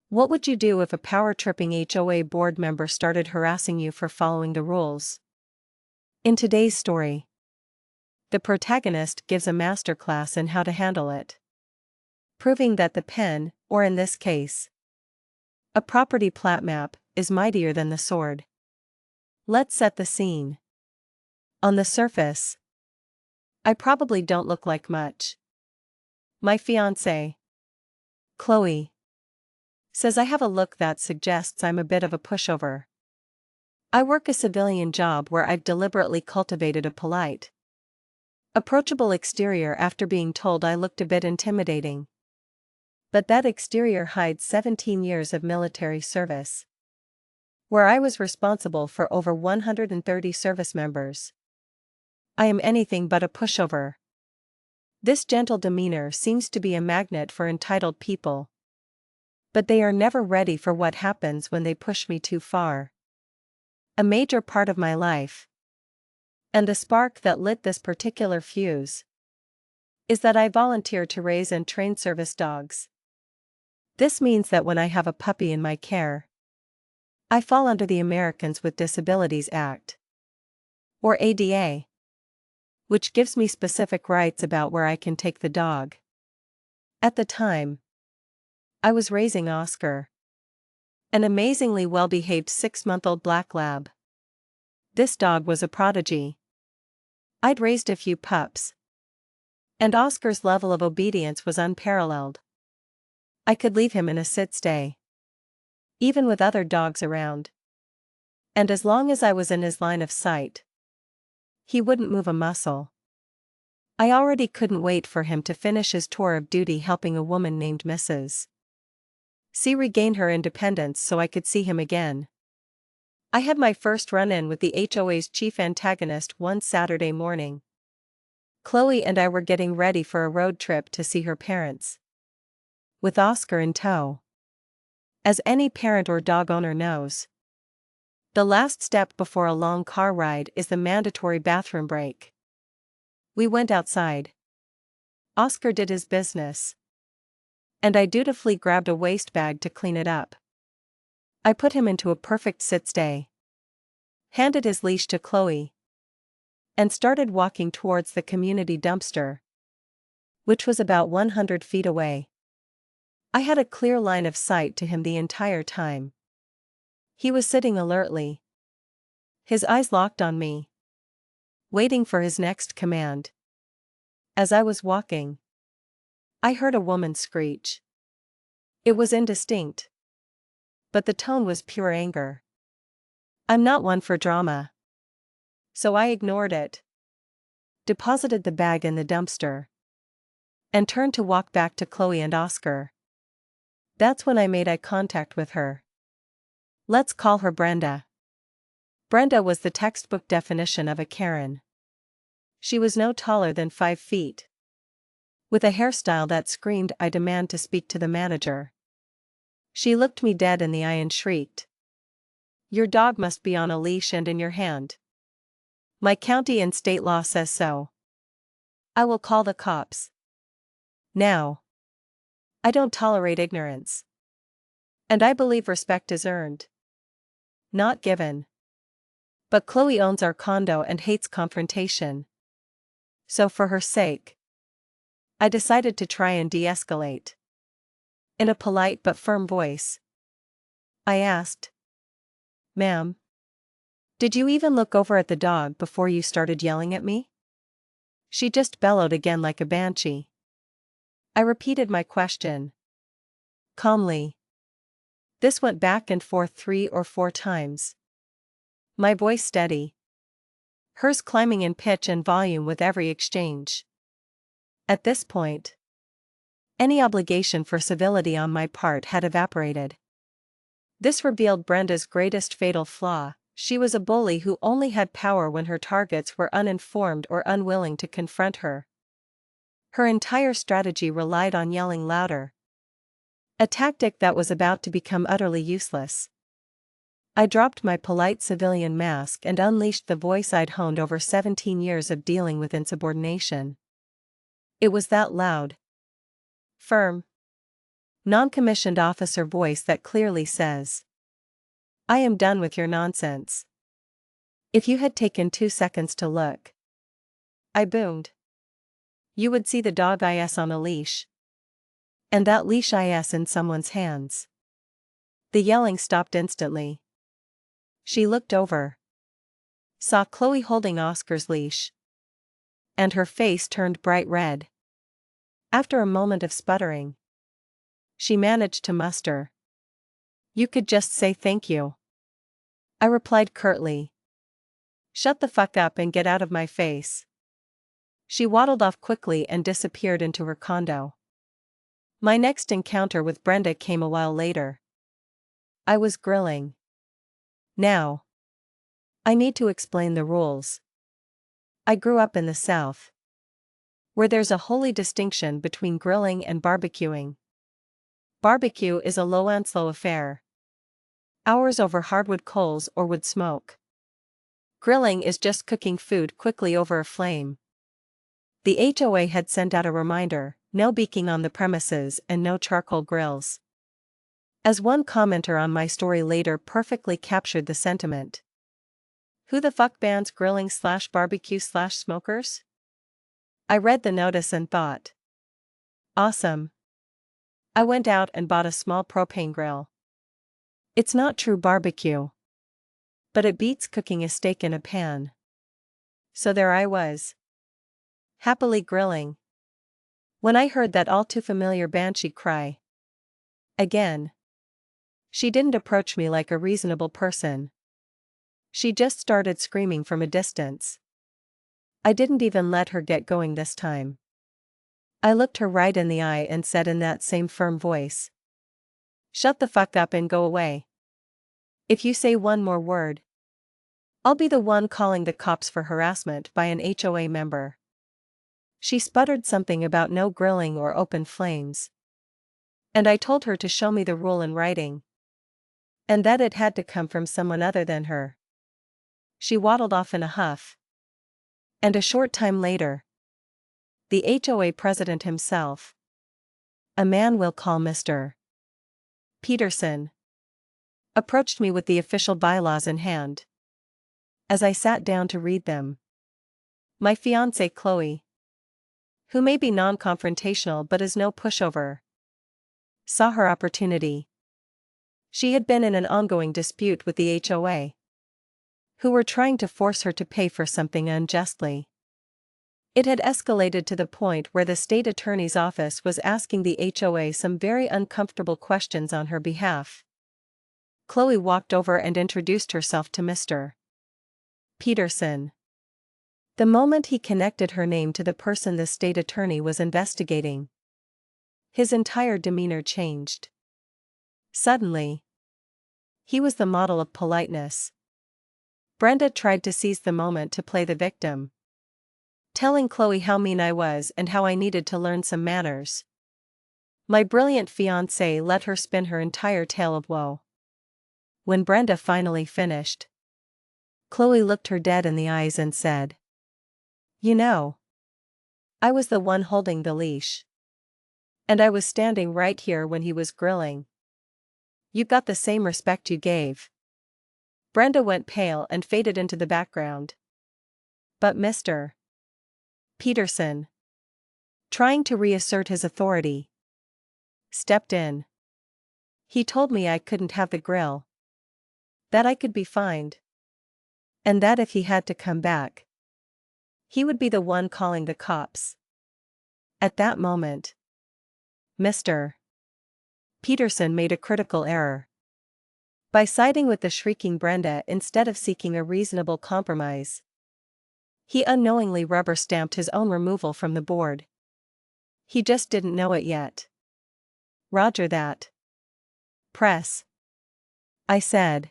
What would you do if a power-tripping HOA board member started harassing you for following the rules? In today's story, the protagonist gives a masterclass in how to handle it, proving that the pen, or in this case, a property plat map, is mightier than the sword. Let's set the scene. On the surface, I probably don't look like much. My fiancé, Chloe, says I have a look that suggests I'm a bit of a pushover. I work a civilian job where I've deliberately cultivated a polite, approachable exterior after being told I looked a bit intimidating. But that exterior hides 17 years of military service, where I was responsible for over 130 service members. I am anything but a pushover. This gentle demeanor seems to be a magnet for entitled people. But they are never ready for what happens when they push me too far. A major part of my life, and the spark that lit this particular fuse, is that I volunteer to raise and train service dogs. This means that when I have a puppy in my care, I fall under the Americans with Disabilities Act, or ADA, which gives me specific rights about where I can take the dog. At the time, I was raising Oscar, an amazingly well-behaved 6-month-old black lab. This dog was a prodigy. I'd raised a few pups, and Oscar's level of obedience was unparalleled. I could leave him in a sit-stay, even with other dogs around. And as long as I was in his line of sight, he wouldn't move a muscle. I already couldn't wait for him to finish his tour of duty helping a woman named Mrs. C regain her independence so I could see him again. I had my first run-in with the HOA's chief antagonist one Saturday morning. Chloe and I were getting ready for a road trip to see her parents, with Oscar in tow. As any parent or dog owner knows, the last step before a long car ride is the mandatory bathroom break. We went outside. Oscar did his business, and I dutifully grabbed a waste bag to clean it up. I put him into a perfect sit-stay, handed his leash to Chloe, and started walking towards the community dumpster, which was about 100 feet away. I had a clear line of sight to him the entire time. He was sitting alertly, his eyes locked on me, waiting for his next command. As I was walking, I heard a woman screech. It was indistinct, but the tone was pure anger. I'm not one for drama, so I ignored it, deposited the bag in the dumpster, and turned to walk back to Chloe and Oscar. That's when I made eye contact with her. Let's call her Brenda. Brenda was the textbook definition of a Karen. She was no taller than 5 feet, with a hairstyle that screamed, "I demand to speak to the manager." She looked me dead in the eye and shrieked, "Your dog must be on a leash and in your hand. My county and state law says so. I will call the cops. Now. I don't tolerate ignorance. And I believe respect is earned, not given. But Chloe owns our condo and hates confrontation. So for her sake, I decided to try and de-escalate. In a polite but firm voice, I asked, "Ma'am, did you even look over at the dog before you started yelling at me?" She just bellowed again like a banshee. I repeated my question, calmly. This went back and forth 3 or 4 times. My voice steady, hers climbing in pitch and volume with every exchange. At this point, any obligation for civility on my part had evaporated. This revealed Brenda's greatest fatal flaw: she was a bully who only had power when her targets were uninformed or unwilling to confront her. Her entire strategy relied on yelling louder, a tactic that was about to become utterly useless. I dropped my polite civilian mask and unleashed the voice I'd honed over 17 years of dealing with insubordination. It was that loud, firm, Non-commissioned officer voice that clearly says, I am done with your nonsense. If you had taken 2 seconds to look, I boomed, you would see the dog is on a leash. And that leash is in someone's hands. The yelling stopped instantly. She looked over, saw Chloe holding Oscar's leash, and her face turned bright red. After a moment of sputtering, she managed to muster, you could just say thank you. I replied curtly, shut the fuck up and get out of my face. She waddled off quickly and disappeared into her condo. My next encounter with Brenda came a while later. I was grilling. Now, I need to explain the rules. I grew up in the South, where there's a holy distinction between grilling and barbecuing. Barbecue is a low and slow affair. Hours over hardwood coals or wood smoke. Grilling is just cooking food quickly over a flame. The HOA had sent out a reminder, no beaking on the premises and no charcoal grills. As one commenter on my story later perfectly captured the sentiment. Who the fuck bans grilling/barbecue/smokers? I read the notice and thought, awesome. I went out and bought a small propane grill. It's not true barbecue, but it beats cooking a steak in a pan. So there I was, happily grilling, when I heard that all too familiar banshee cry. Again. She didn't approach me like a reasonable person. She just started screaming from a distance. I didn't even let her get going this time. I looked her right in the eye and said in that same firm voice, shut the fuck up and go away. If you say one more word, I'll be the one calling the cops for harassment by an HOA member. She sputtered something about no grilling or open flames. And I told her to show me the rule in writing. And that it had to come from someone other than her. She waddled off in a huff. And a short time later, the HOA president himself, a man we'll call Mr. Peterson, approached me with the official bylaws in hand. As I sat down to read them, my fiancée Chloe, who may be non-confrontational but is no pushover, saw her opportunity. She had been in an ongoing dispute with the HOA, who were trying to force her to pay for something unjustly. It had escalated to the point where the state attorney's office was asking the HOA some very uncomfortable questions on her behalf. Chloe walked over and introduced herself to Mr. Peterson. The moment he connected her name to the person the state attorney was investigating, his entire demeanor changed. Suddenly, he was the model of politeness. Brenda tried to seize the moment to play the victim, telling Chloe how mean I was and how I needed to learn some manners. My brilliant fiancé let her spin her entire tale of woe. When Brenda finally finished, Chloe looked her dead in the eyes and said, you know, I was the one holding the leash. And I was standing right here when he was grilling. You got the same respect you gave. Brenda went pale and faded into the background. But Mr. Peterson, trying to reassert his authority, stepped in. He told me I couldn't have the grill, that I could be fined, and that if he had to come back, he would be the one calling the cops. At that moment, Mr. Peterson made a critical error. By siding with the shrieking Brenda instead of seeking a reasonable compromise, he unknowingly rubber-stamped his own removal from the board. He just didn't know it yet. Roger that. Press. I said.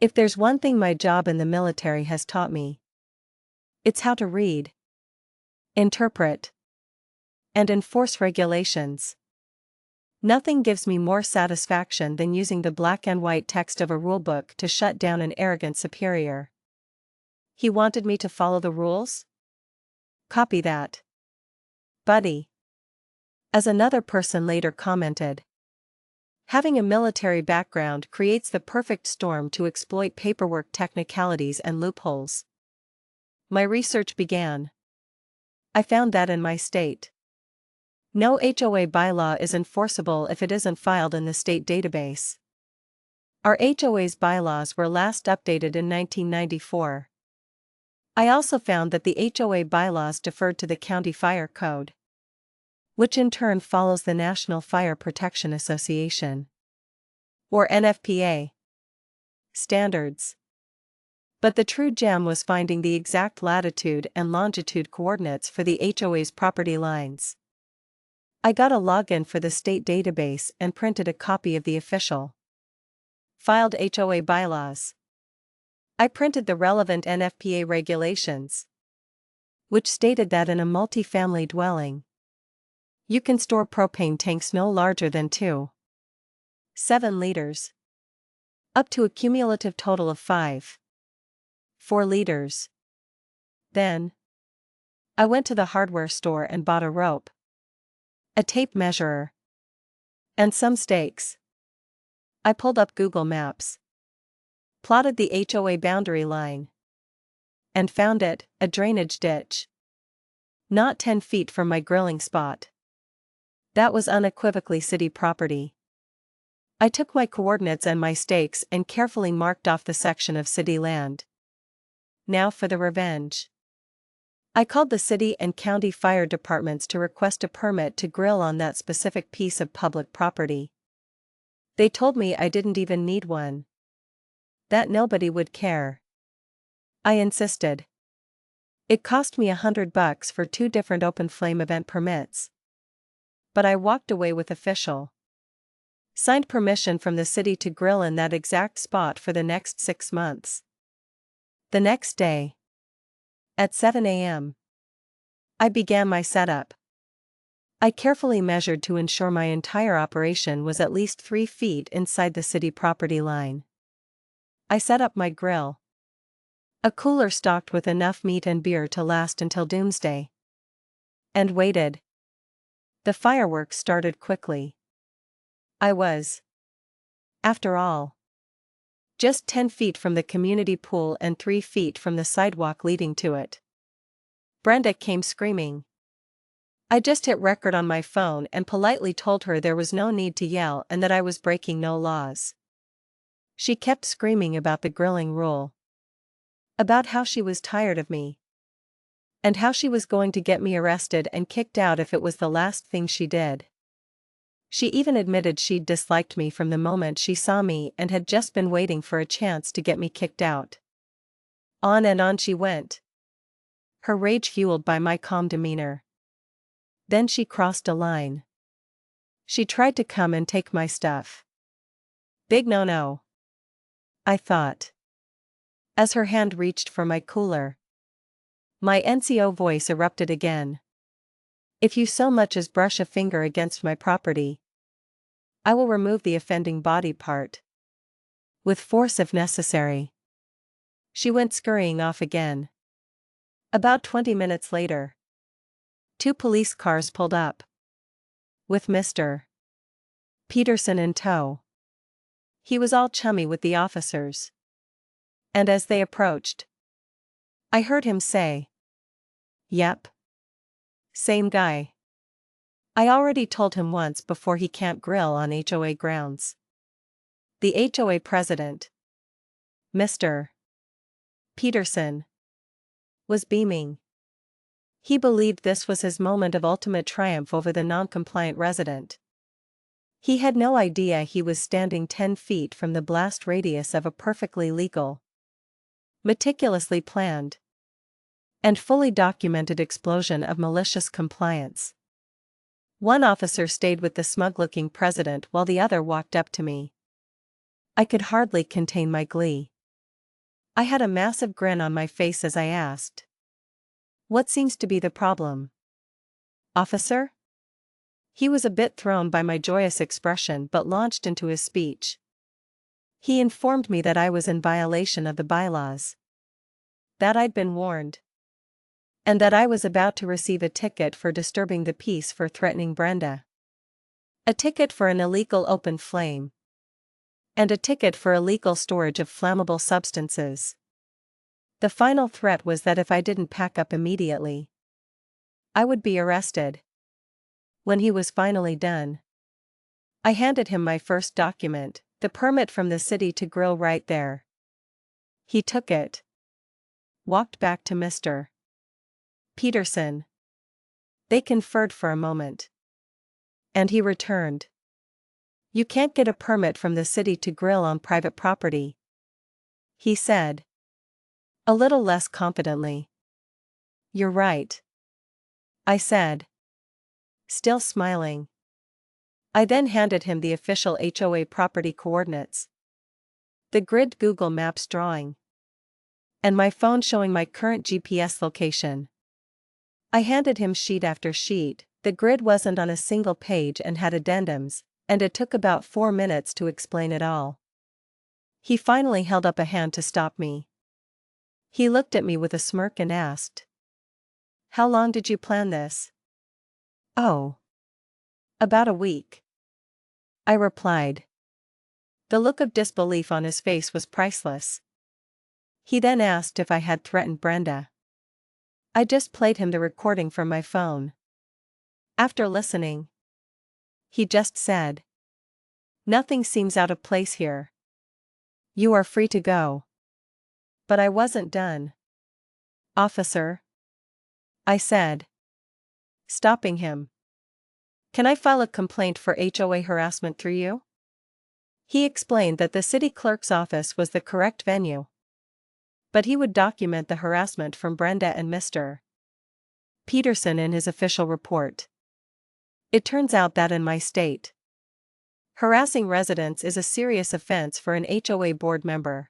If there's one thing my job in the military has taught me, it's how to read, interpret, and enforce regulations. Nothing gives me more satisfaction than using the black and white text of a rulebook to shut down an arrogant superior. He wanted me to follow the rules? Copy that, buddy. As another person later commented, having a military background creates the perfect storm to exploit paperwork technicalities and loopholes. My research began. I found that in my state, no HOA bylaw is enforceable if it isn't filed in the state database. Our HOA's bylaws were last updated in 1994. I also found that the HOA bylaws deferred to the County Fire Code, which in turn follows the National Fire Protection Association, or NFPA, standards. But the true gem was finding the exact latitude and longitude coordinates for the HOA's property lines. I got a login for the state database and printed a copy of the official filed HOA bylaws. I printed the relevant NFPA regulations, which stated that in a multi-family dwelling, you can store propane tanks no larger than 2.7 liters, up to a cumulative total of 5.4 liters. Then, I went to the hardware store and bought a rope, a tape measure, and some stakes. I pulled up Google Maps, plotted the HOA boundary line, and found it, a drainage ditch, not 10 feet from my grilling spot. That was unequivocally city property. I took my coordinates and my stakes and carefully marked off the section of city land. Now for the revenge. I called the city and county fire departments to request a permit to grill on that specific piece of public property. They told me I didn't even need one, that nobody would care. I insisted. It cost me $100 for 2 different open flame event permits. But I walked away with official signed permission from the city to grill in that exact spot for the next 6 months. The next day, at 7 a.m., I began my setup. I carefully measured to ensure my entire operation was at least 3 feet inside the city property line. I set up my grill, a cooler stocked with enough meat and beer to last until doomsday, and waited. The fireworks started quickly. I was, after all, just 10 feet from the community pool and 3 feet from the sidewalk leading to it. Brenda came screaming. I just hit record on my phone and politely told her there was no need to yell and that I was breaking no laws. She kept screaming about the grilling rule, about how she was tired of me, and how she was going to get me arrested and kicked out if it was the last thing she did. She even admitted she'd disliked me from the moment she saw me and had just been waiting for a chance to get me kicked out. On and on she went, her rage fueled by my calm demeanor. Then she crossed a line. She tried to come and take my stuff. Big no-no, I thought, as her hand reached for my cooler. My NCO voice erupted again. If you so much as brush a finger against my property, I will remove the offending body part, with force if necessary. She went scurrying off again. About 20 minutes later, 2 police cars pulled up, with Mr. Peterson in tow. He was all chummy with the officers, and as they approached, I heard him say, "Yep. Same guy. I already told him once before he can't grill on HOA grounds." The HOA president, Mr. Peterson, was beaming. He believed this was his moment of ultimate triumph over the non-compliant resident. He had no idea he was standing 10 feet from the blast radius of a perfectly legal, meticulously planned, and fully documented explosion of malicious compliance. One officer stayed with the smug-looking president while the other walked up to me. I could hardly contain my glee. I had a massive grin on my face as I asked, "What seems to be the problem, officer?" He was a bit thrown by my joyous expression but launched into his speech. He informed me that I was in violation of the bylaws, that I'd been warned, and that I was about to receive a ticket for disturbing the peace for threatening Brenda. A ticket for an illegal open flame. And a ticket for illegal storage of flammable substances. The final threat was that if I didn't pack up immediately, I would be arrested. When he was finally done, I handed him my first document, the permit from the city to grill right there. He took it, walked back to Mr. Peterson. They conferred for a moment. And he returned. "You can't get a permit from the city to grill on private property," he said, a little less confidently. "You're right," I said, still smiling. I then handed him the official HOA property coordinates, the grid Google Maps drawing, and my phone showing my current GPS location. I handed him sheet after sheet. The grid wasn't on a single page and had addendums, and it took about 4 minutes to explain it all. He finally held up a hand to stop me. He looked at me with a smirk and asked, "How long did you plan this?" "Oh, about a week," I replied. The look of disbelief on his face was priceless. He then asked if I had threatened Brenda. I just played him the recording from my phone. After listening, he just said, "Nothing seems out of place here. You are free to go." But I wasn't done. "Officer," I said, stopping him, "can I file a complaint for HOA harassment through you?" He explained that the city clerk's office was the correct venue, but he would document the harassment from Brenda and Mr. Peterson in his official report. It turns out that in my state, harassing residents is a serious offense for an HOA board member.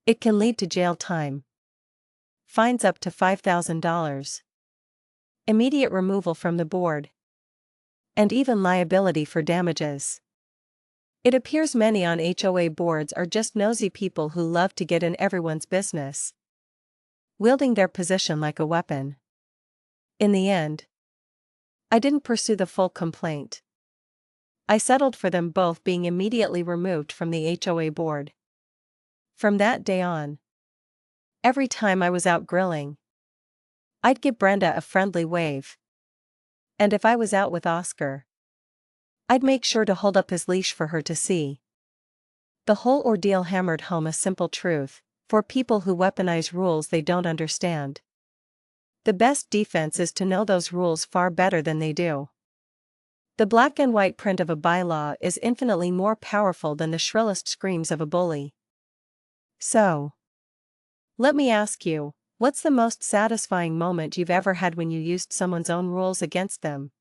It can lead to jail time, fines up to $5,000, immediate removal from the board, and even liability for damages. It appears many on HOA boards are just nosy people who love to get in everyone's business, wielding their position like a weapon. In the end, I didn't pursue the full complaint. I settled for them both being immediately removed from the HOA board. From that day on, every time I was out grilling, I'd give Brenda a friendly wave. And if I was out with Oscar, I'd make sure to hold up his leash for her to see. The whole ordeal hammered home a simple truth: for people who weaponize rules they don't understand, the best defense is to know those rules far better than they do. The black and white print of a bylaw is infinitely more powerful than the shrillest screams of a bully. So, let me ask you, what's the most satisfying moment you've ever had when you used someone's own rules against them?